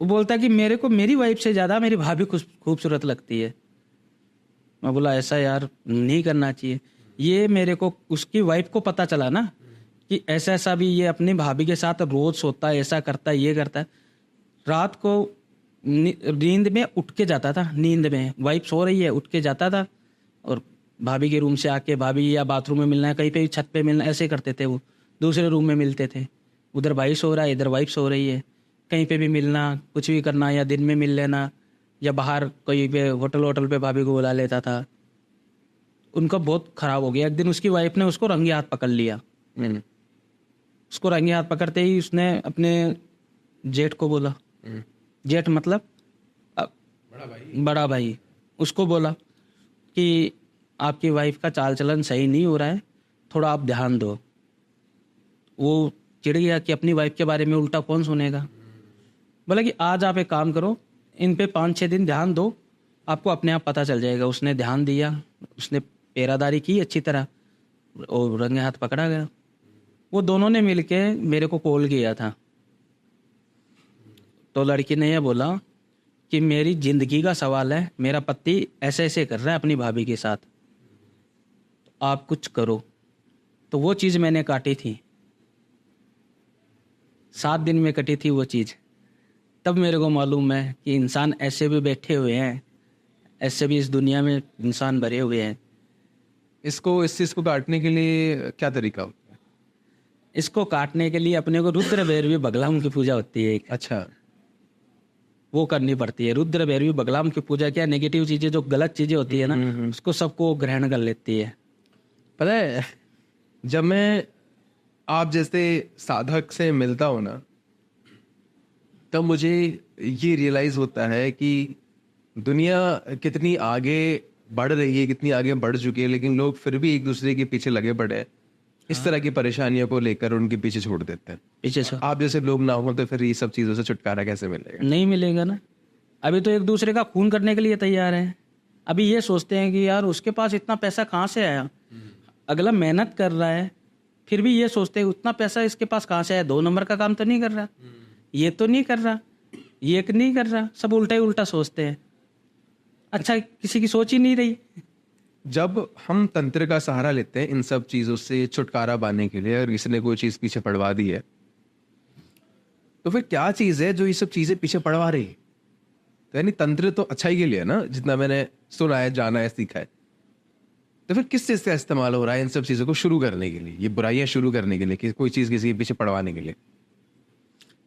वो बोलता है कि मेरे को मेरी वाइफ से ज्यादा मेरी भाभी खूबसूरत लगती है। मैं बोला ऐसा यार नहीं करना चाहिए। ये मेरे को उसकी वाइफ को पता चला ना कि ऐसा ऐसा भी ये अपनी भाभी के साथ रोज सोता है, ऐसा करता है, ये करता है। रात को नींद में उठ के जाता था, नींद में वाइफ सो रही है, उठ के जाता था और भाभी के रूम से आके भाभी या बाथरूम में मिलना है, कहीं पे छत पे मिलना, ऐसे करते थे। वो दूसरे रूम में मिलते थे, उधर भाई सो रहा है, इधर वाइफ सो रही है, कहीं पे भी मिलना, कुछ भी करना, या दिन में मिल लेना, या बाहर कोई पे होटल पे भाभी को बुला लेता था। उनका बहुत खराब हो गया। एक दिन उसकी वाइफ ने उसको रंगे हाथ पकड़ लिया। उसको रंगे हाथ पकड़ते ही उसने अपने जेठ को बोला, जेठ मतलब बड़ा भाई, उसको बोला कि आपकी वाइफ का चाल चलन सही नहीं हो रहा है, थोड़ा आप ध्यान दो। वो चिढ़ गया कि अपनी वाइफ के बारे में उल्टा कौन सुनेगा। बोला कि आज आप एक काम करो, इन पे 5-6 दिन ध्यान दो, आपको अपने आप पता चल जाएगा। उसने ध्यान दिया, उसने पेरादारी की अच्छी तरह और रंगे हाथ पकड़ा गया। वो दोनों ने मिलके मेरे को कॉल किया था। तो लड़की ने यह बोला कि मेरी जिंदगी का सवाल है, मेरा पति ऐसे ऐसे कर रहा है अपनी भाभी के साथ, तो आप कुछ करो। तो वो चीज़ मैंने काटी थी, 7 दिन में कटी थी वो चीज़। तब मेरे को मालूम है कि इंसान ऐसे भी बैठे हुए हैं, ऐसे भी इस दुनिया में इंसान भरे हुए हैं। इस चीज़ को काटने के लिए क्या तरीका होता है? इसको काटने के लिए अपने को रुद्र भैरवी बगलाम की पूजा होती है एक। अच्छा, वो करनी पड़ती है। रुद्र भैरवी बगलाम की पूजा क्या, नेगेटिव चीजें जो गलत चीजें होती है ना, उसको सबको ग्रहण कर लेती है। पता है, जब मैं आप जैसे साधक से मिलता हूँ ना, तब मुझे ये रियलाइज होता है कि दुनिया कितनी आगे बढ़ रही है, कितनी आगे बढ़ चुकी है, लेकिन लोग फिर भी एक दूसरे के पीछे लगे पड़े हैं। इस तरह की परेशानियों को लेकर उनके पीछे छोड़ देते हैं। पीछे से आप जैसे लोग ना हो तो फिर ये सब चीजों से छुटकारा कैसे मिलेगा? नहीं मिलेगा ना। अभी तो एक दूसरे का खून करने के लिए तैयार है। अभी ये सोचते हैं कि यार उसके पास इतना पैसा कहाँ से आया, अगला मेहनत कर रहा है, फिर भी ये सोचते हैं उतना पैसा इसके पास कहाँ से आया, 2 नंबर का काम तो नहीं कर रहा, ये तो नहीं कर रहा, ये नहीं कर रहा, सब उल्टा ही उल्टा सोचते हैं। अच्छा किसी की सोच ही नहीं रही। जब हम तंत्र का सहारा लेते हैं इन सब चीज़ों से छुटकारा पाने के लिए, और किसी ने कोई चीज़ पीछे पड़वा दी है, तो फिर क्या चीज़ है जो ये सब चीज़ें पीछे पड़वा रही है? तो यानी तंत्र तो अच्छाई के लिए है ना, जितना मैंने सुना है, जाना है, सीखा है। तो फिर किस चीज़ का इस्तेमाल हो रहा है इन सब चीज़ों को शुरू करने के लिए, ये बुराइयां शुरू करने के लिए, कि कोई चीज़ किसी के पीछे पड़वाने के लिए?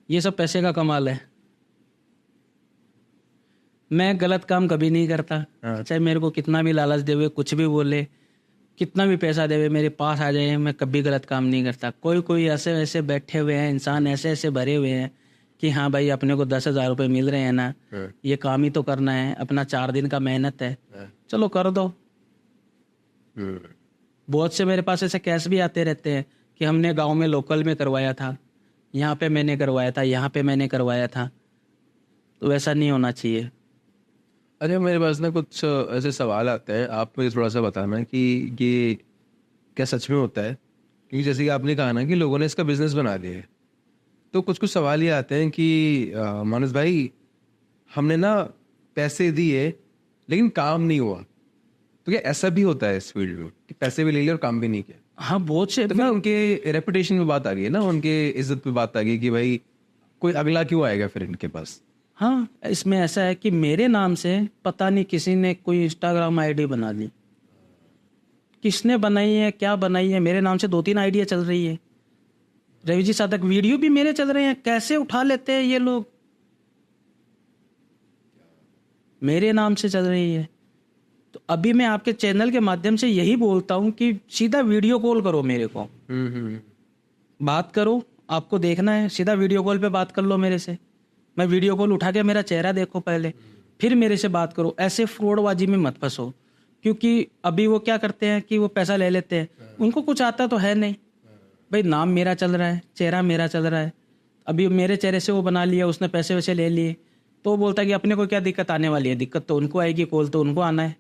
ये सब पैसे का कमाल है। मैं गलत काम कभी नहीं करता। हाँ। चाहे मेरे को कितना भी लालच देवे, कुछ भी बोले, कितना भी पैसा देवे, मेरे पास आ जाए, मैं कभी गलत काम नहीं करता। कोई कोई ऐसे ऐसे बैठे हुए हैं इंसान, ऐसे ऐसे भरे हुए हैं कि हाँ भाई अपने को 10,000 रुपये मिल रहे हैं ना, ये काम ही तो करना है, अपना 4 दिन का मेहनत है, चलो कर दो। बहुत से मेरे पास ऐसे केस भी आते रहते हैं कि हमने गांव में लोकल में करवाया था, यहाँ पे मैंने करवाया था, यहाँ पे मैंने करवाया था। तो वैसा नहीं होना चाहिए। अच्छा, मेरे पास ना कुछ ऐसे सवाल आते हैं, आप मुझे थोड़ा सा बताना कि ये क्या सच में होता है? क्योंकि जैसे कि आपने कहा ना कि लोगों ने इसका बिजनेस बना दिया है, तो कुछ कुछ सवाल ये आते हैं कि मानस भाई, हमने ना पैसे दिए लेकिन काम नहीं हुआ, तो क्या ऐसा भी होता है इस फील्ड में कि पैसे भी ले लिए और काम भी नहीं किया? हाँ बहुत से। तो फिर उनके रेपुटेशन पे बात आ गई है ना, उनके इज्जत पे बात आ गई कि भाई कोई अगला क्यों आएगा फिर इनके पास? हाँ इसमें ऐसा है कि मेरे नाम से पता नहीं किसी ने कोई इंस्टाग्राम आईडी बना ली। किसने बनाई है, क्या बनाई है, मेरे नाम से 2-3 आईडिया चल रही है। रवि जी साधक वीडियो भी मेरे चल रहे हैं। कैसे उठा लेते हैं ये लोग? मेरे नाम से चल रही है। तो अभी मैं आपके चैनल के माध्यम से यही बोलता हूँ कि सीधा वीडियो कॉल करो मेरे को, बात करो। आपको देखना है, सीधा वीडियो कॉल पे बात कर लो मेरे से। मैं वीडियो कॉल उठा के मेरा चेहरा देखो पहले, फिर मेरे से बात करो। ऐसे फ्रॉडबाजी में मत फंसो, क्योंकि अभी वो क्या करते हैं कि वो पैसा ले लेते हैं, उनको कुछ आता तो है नहीं। भाई नाम मेरा चल रहा है, चेहरा मेरा चल रहा है, अभी मेरे चेहरे से वो बना लिया, उसने पैसे वैसे ले लिए, तो वो बोलता है कि अपने को क्या दिक्कत आने वाली है? दिक्कत तो उनको आएगी, कॉल तो उनको आना है।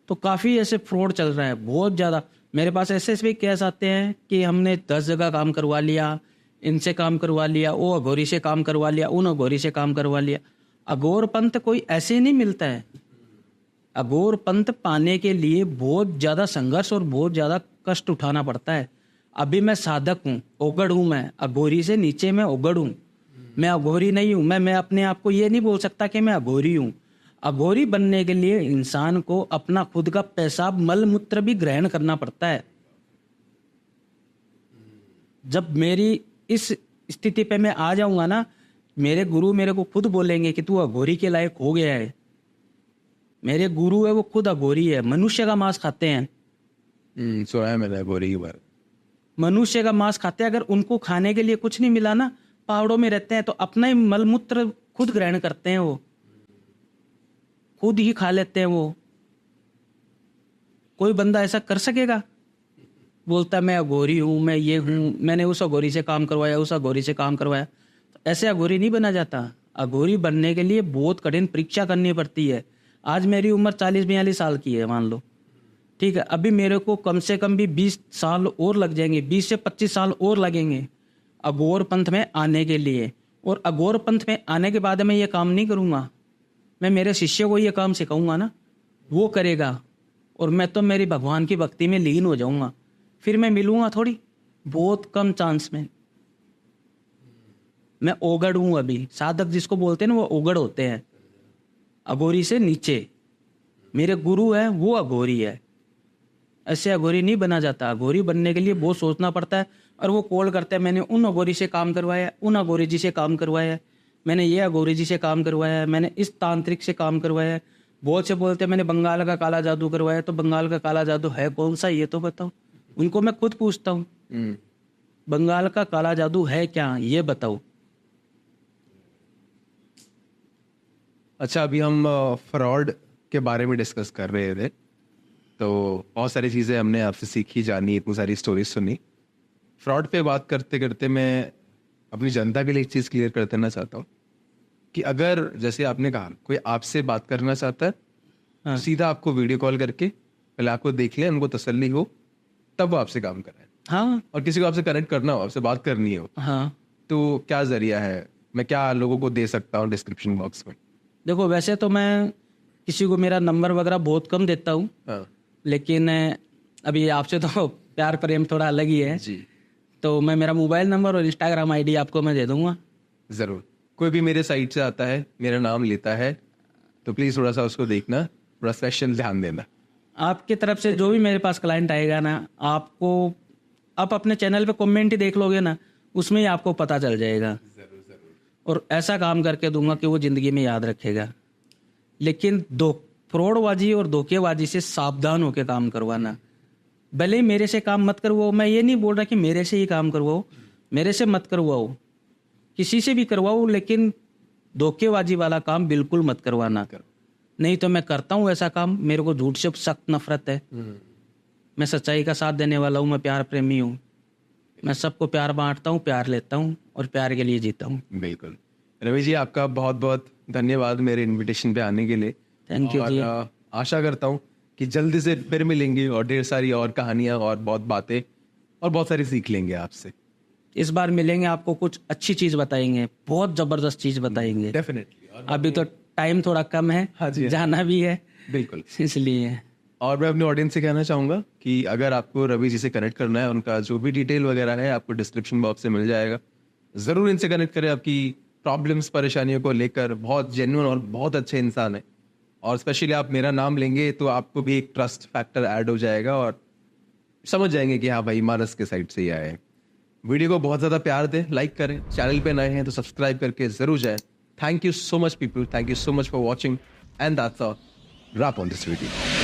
तो काफ़ी ऐसे फ्रॉड चल रहा है, बहुत ज़्यादा। मेरे पास ऐसे भी केस आते हैं कि हमने 10 जगह काम करवा लिया, इनसे काम करवा लिया, वो अघोरी से काम करवा लिया, उन अघोरी से काम करवा लिया। अघोर पंथ कोई ऐसे नहीं मिलता है। अघोर पंथ पाने के लिए बहुत ज़्यादा संघर्ष और बहुत ज़्यादा कष्ट उठाना पड़ता है। अभी मैं साधक हूँ, ओगड़ हूँ, मैं अघोरी से नीचे मैं ओगड़ हूँ। मैं अघोरी नहीं हूँ। मैं अपने आप को ये नहीं बोल सकता कि मैं अघोरी हूँ। अघोरी बनने के लिए इंसान को अपना खुद का पेशाब मल मूत्र भी ग्रहण करना पड़ता है। जब मेरी इस स्थिति पे मैं आ जाऊंगा ना, मेरे गुरु मेरे को खुद बोलेंगे कि तू अघोरी के लायक हो गया है। मेरे गुरु है वो खुद अघोरी है, मनुष्य का मांस खाते हैं। सुना है मैंने अघोरी की बात। मनुष्य का मांस खाते हैं। अगर उनको खाने के लिए कुछ नहीं मिला ना, पहाड़ों में रहते हैं, तो अपना ही मलमूत्र खुद ग्रहण करते हैं, वो खुद ही खा लेते हैं। वो कोई बंदा ऐसा कर सकेगा? बोलता मैं अघोरी हूँ, मैं ये हूँ, मैंने उस अघोरी से काम करवाया, उस अघोरी से काम करवाया। तो ऐसे अघोरी नहीं बना जाता। अघोरी बनने के लिए बहुत कठिन परीक्षा करनी पड़ती है। आज मेरी उम्र 40-42 साल की है मान लो, ठीक है। अभी मेरे को कम से कम भी 20 साल और लग जाएंगे, 20 से 25 साल और लगेंगे अघोर पंथ में आने के लिए। और अघोर पंथ में आने के बाद मैं ये काम नहीं करूँगा, मैं मेरे शिष्य को ये काम सिखाऊंगा ना, वो करेगा। और मैं तो मेरी भगवान की भक्ति में लीन हो जाऊंगा, फिर मैं मिलूंगा थोड़ी, बहुत कम चांस में। मैं ओगड़ हूं अभी। साधक जिसको बोलते हैं ना, वो ओगड़ होते हैं, अघोरी से नीचे। मेरे गुरु है वो अघोरी है। ऐसे अघोरी नहीं बना जाता। अघोरी बनने के लिए बहुत सोचना पड़ता है। और वो कॉल करते हैं, मैंने उन अघोरी से काम करवाया, उन अघोरी जी से काम करवाया, मैंने ये अघोरी जी से काम करवाया है, मैंने इस तांत्रिक से काम करवाया है। बहुत से बोलते हैं मैंने बंगाल का काला जादू करवाया। तो बंगाल का काला जादू है कौन सा, ये तो बताओ। उनको मैं खुद पूछता हूँ, बंगाल का काला जादू है क्या, ये बताओ। अच्छा, अभी हम फ्रॉड के बारे में डिस्कस कर रहे थे, तो बहुत सारी चीज़ें हमने आपसे सीखी, जानी, इतनी सारी स्टोरीज सुनी। फ्रॉड पे बात करते करते मैं अपनी जनता के लिए एक चीज़ क्लियर कर देना चाहता हूँ कि अगर जैसे आपने कहा कोई आपसे बात करना चाहता है, हाँ। सीधा आपको वीडियो कॉल करके पहले आपको देख ले, उनको तसल्ली हो, तब वो आपसे काम कराए। हाँ और किसी को आपसे कनेक्ट करना हो, आपसे बात करनी हो, हाँ। तो क्या जरिया है, मैं क्या लोगों को दे सकता हूँ डिस्क्रिप्शन बॉक्स में? देखो वैसे तो मैं किसी को मेरा नंबर वगैरह बहुत कम देता हूँ, हाँ लेकिन अभी आपसे तो प्यार प्रेम थोड़ा अलग ही है। जी, तो मैं मेरा मोबाइल नंबर और इंस्टाग्राम आईडी आपको मैं दे दूंगा। ज़रूर। कोई भी मेरे साइट से आता है, मेरा नाम लेता है, तो प्लीज़ थोड़ा सा उसको देखना, थोड़ा स्पेशल ध्यान देना। आपकी तरफ से जो भी मेरे पास क्लाइंट आएगा ना, आपको आप अपने चैनल पे कमेंट ही देख लोगे ना, उसमें ही आपको पता चल जाएगा। और ऐसा काम करके दूंगा कि वो ज़िंदगी में याद रखेगा। लेकिन फ्रॉडबाजी और धोखेबाजी से सावधान होकर काम करवाना। भले ही मेरे से काम मत करवाओ, मैं ये नहीं बोल रहा कि मेरे से ही काम करवाओ, मेरे से मत करवाओ, किसी से भी करवाओ, लेकिन धोखेबाजी वाला काम बिल्कुल मत करवाना। नहीं तो मैं करता हूँ ऐसा काम, मेरे को झूठ से सख्त नफरत है। मैं सच्चाई का साथ देने वाला हूँ, मैं प्यार प्रेमी हूँ। मैं सबको प्यार बांटता हूँ, प्यार लेता हूँ और प्यार के लिए जीता हूँ। बिल्कुल। रवि जी, आपका बहुत बहुत धन्यवाद मेरे इनविटेशन पे आने के लिए। थैंक यू जी। आशा करता हूँ कि जल्दी से फिर मिलेंगे और ढेर सारी और कहानियाँ और बहुत बातें और बहुत सारी सीख लेंगे आपसे। इस बार मिलेंगे, आपको कुछ अच्छी चीज़ बताएंगे, बहुत ज़बरदस्त चीज़ बताएंगे। डेफिनेटली। अभी तो टाइम थोड़ा कम है, हाँ जी, जाना भी है, बिल्कुल। इसलिए। और मैं अपने ऑडियंस से कहना चाहूँगा कि अगर आपको रवि जी से कनेक्ट करना है, उनका जो भी डिटेल वगैरह है आपको डिस्क्रिप्शन बॉक्स से मिल जाएगा। ज़रूर इनसे कनेक्ट करें। आपकी प्रॉब्लम्स परेशानियों को लेकर बहुत जेन्युइन और बहुत अच्छे इंसान है। और स्पेशली आप मेरा नाम लेंगे तो आपको भी एक ट्रस्ट फैक्टर ऐड हो जाएगा और समझ जाएंगे कि हाँ भाई, मानस के साइड से ही आए हैं। वीडियो को बहुत ज़्यादा प्यार दें, लाइक करें, चैनल पे नए हैं तो सब्सक्राइब करके ज़रूर जाएं। Thank you so much people, thank you so much for watching and that's all, wrap on this video.